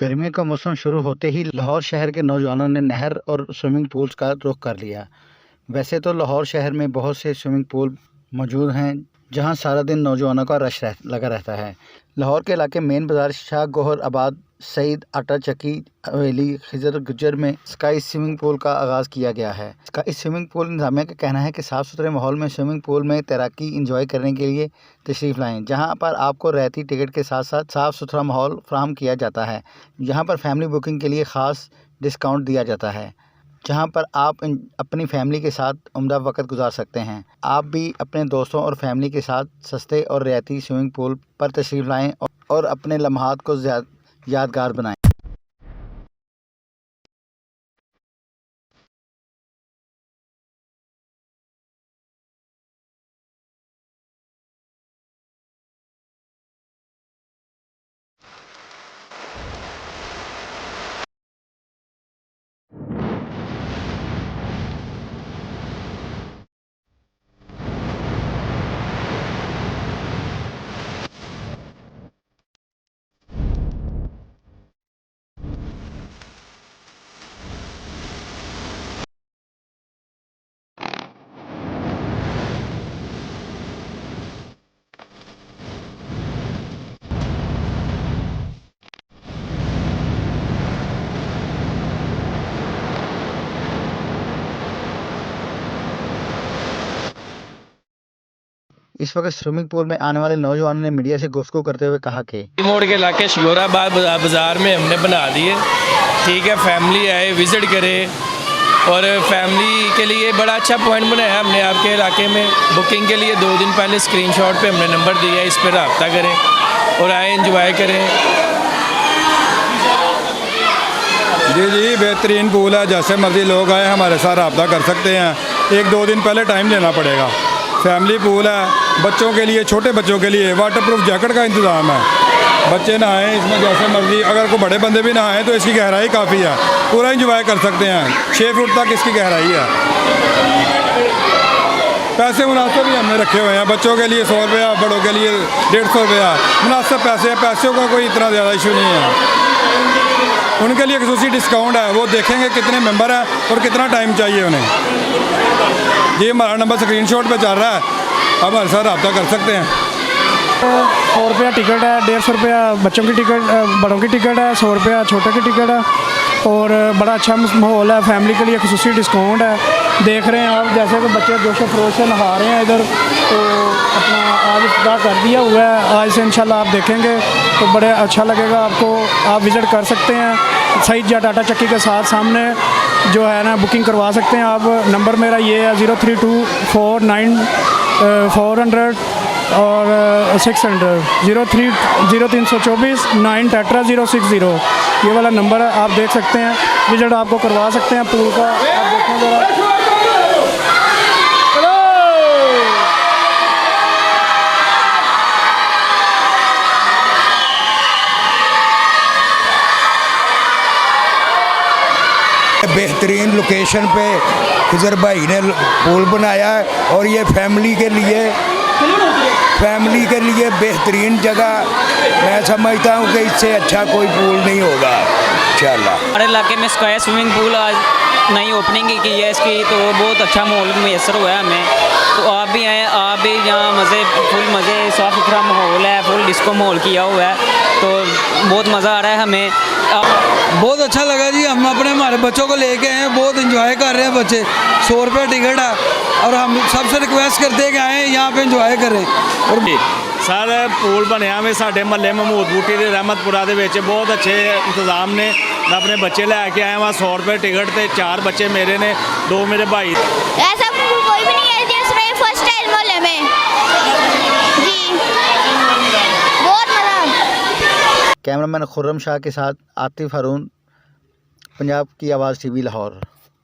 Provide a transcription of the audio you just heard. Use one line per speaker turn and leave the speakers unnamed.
गर्मियों का मौसम शुरू होते ही लाहौर शहर के नौजवानों ने नहर और स्विमिंग पूल्स का रुख कर लिया। वैसे तो लाहौर शहर में बहुत से स्विमिंग पूल मौजूद हैं जहां सारा दिन नौजवानों का रश लगा रहता है। लाहौर के इलाके मेन बाज़ार, शाह गौहर आबाद, सईद आटा चक्की, हवेली, खिजर गुज्जर में स्काई स्विमिंग पूल का आगाज़ किया गया है। स्काई स्विमिंग पूल इंतजामिया का कहना है कि साफ़ सुथरे माहौल में स्विमिंग पूल में तैराकी इंजॉय करने के लिए तशरीफ़ लाएँ, जहां पर आपको रहती टिकट के साथ साथ साफ़ सुथरा माहौल फराहम किया जाता है। यहाँ पर फैमिली बुकिंग के लिए ख़ास डिस्काउंट दिया जाता है, जहां पर आप अपनी फैमिली के साथ उम्दा वक्त गुजार सकते हैं। आप भी अपने दोस्तों और फैमिली के साथ सस्ते और रियायती स्विमिंग पूल पर तशरीफ़ लाएँ और अपने लम्हात को यादगार बनाएं। इस वक्त स्विमिंग पूल में आने वाले नौजवानों ने मीडिया से गुफ्तगू करते हुए कहा कि
मोड़ के इलाके शगोराबाद बाज़ार में हमने बना दिए। ठीक है, फैमिली आए, विज़िट करे और फैमिली के लिए बड़ा अच्छा पॉइंट बनाया हमने आपके इलाके में। बुकिंग के लिए 2 दिन पहले स्क्रीनशॉट पे हमने नंबर दिया है, इस पर रब्ता करें और आए इंजॉय करें।
जी बेहतरीन पूल है, जैसे मर्ज़ी लोग आए हमारे साथ रब्ता कर सकते हैं। 1-2 दिन पहले टाइम लेना पड़ेगा। फैमिली पूल है, बच्चों के लिए, छोटे बच्चों के लिए वाटर प्रूफ जैकेट का इंतज़ाम है। बच्चे नहाएं इसमें जैसे मर्ज़ी, अगर कोई बड़े बंदे भी नहाएं तो इसकी गहराई काफ़ी है, पूरा इंजॉय कर सकते हैं। 6 फुट तक इसकी गहराई है। पैसे मुनासिब भी हमने रखे हुए हैं, बच्चों के लिए 100 रुपया, बड़ों के लिए 150 रुपया मुनासिब पैसे हैं। पैसों का कोई इतना ज़्यादा इशू नहीं है। उनके लिए खसूसी डिस्काउंट है, वो देखेंगे कितने मेंबर हैं और कितना टाइम चाहिए उन्हें। जी हमारा नंबर स्क्रीनशॉट पे चल रहा है, आप हमारे साथ रब्ता कर सकते हैं।
100 रुपया टिकट है, 150 रुपया बच्चों की टिकट, बड़ों की टिकट है, 100 रुपया छोटे की टिकट है और बड़ा अच्छा माहौल है। फैमिली के लिए खसूसी डिस्काउंट है। देख रहे हैं आप जैसे कि बच्चे जोशो खरोश से नहा रहे हैं इधर, तो अपना आज इफ्तार कर दिया हुआ है। आज से इंशाल्लाह आप देखेंगे तो बड़े अच्छा लगेगा आपको। आप विज़िट कर सकते हैं सईद जाट आटा चक्की के साथ सामने जो है ना, बुकिंग करवा सकते हैं आप। नंबर मेरा ये है 03249 400 और 600 0324 9 टेट्रा 060, ये वाला नंबर है। आप देख सकते हैं, विजिट आपको करवा सकते हैं पूल का। आप देखें ज़रा,
बेहतरीन लोकेशन पे खिजर भाई ने पूल बनाया है और ये फैमिली के लिए बेहतरीन जगह। मैं समझता हूँ कि इससे अच्छा कोई पूल नहीं होगा इंशाल्लाह।
हमारे इलाके में स्काई स्विमिंग पूल आज नई ओपनिंग की है इसकी, तो बहुत अच्छा माहौल मैसर हुआ है हमें। तो आप भी आएँ, आप भी यहाँ फुल मज़े, साफ़ सुथरा माहौल है, फुल डिस्को माहौल किया हुआ है, तो बहुत मज़ा आ रहा है हमें।
बहुत अच्छा लगा जी। हम हमारे बच्चों को लेके आए हैं, बहुत इंजॉय कर रहे हैं बच्चे। 100 रुपये टिकट है और हम सबसे रिक्वेस्ट करते हैं कि आएँ यहाँ पे इंजॉय करें। और
सर पूल बनया में साढ़े महल्ले महमूद बूटी के रहमतपुरा के बहुत अच्छे इंतजाम ने। मैं अपने बच्चे लैके आया वहाँ 100 रुपये टिकट थे। 4 बच्चे मेरे ने, 2 मेरे भाई।
ऐसा कोई भी नहीं है जिसमें फर्स्ट टाइम मोहल्ले में जी बहुत मज़ा।
कैमरामैन खुर्रम शाह के साथ आतिफ हारून, पंजाब की आवाज़ TV लाहौर।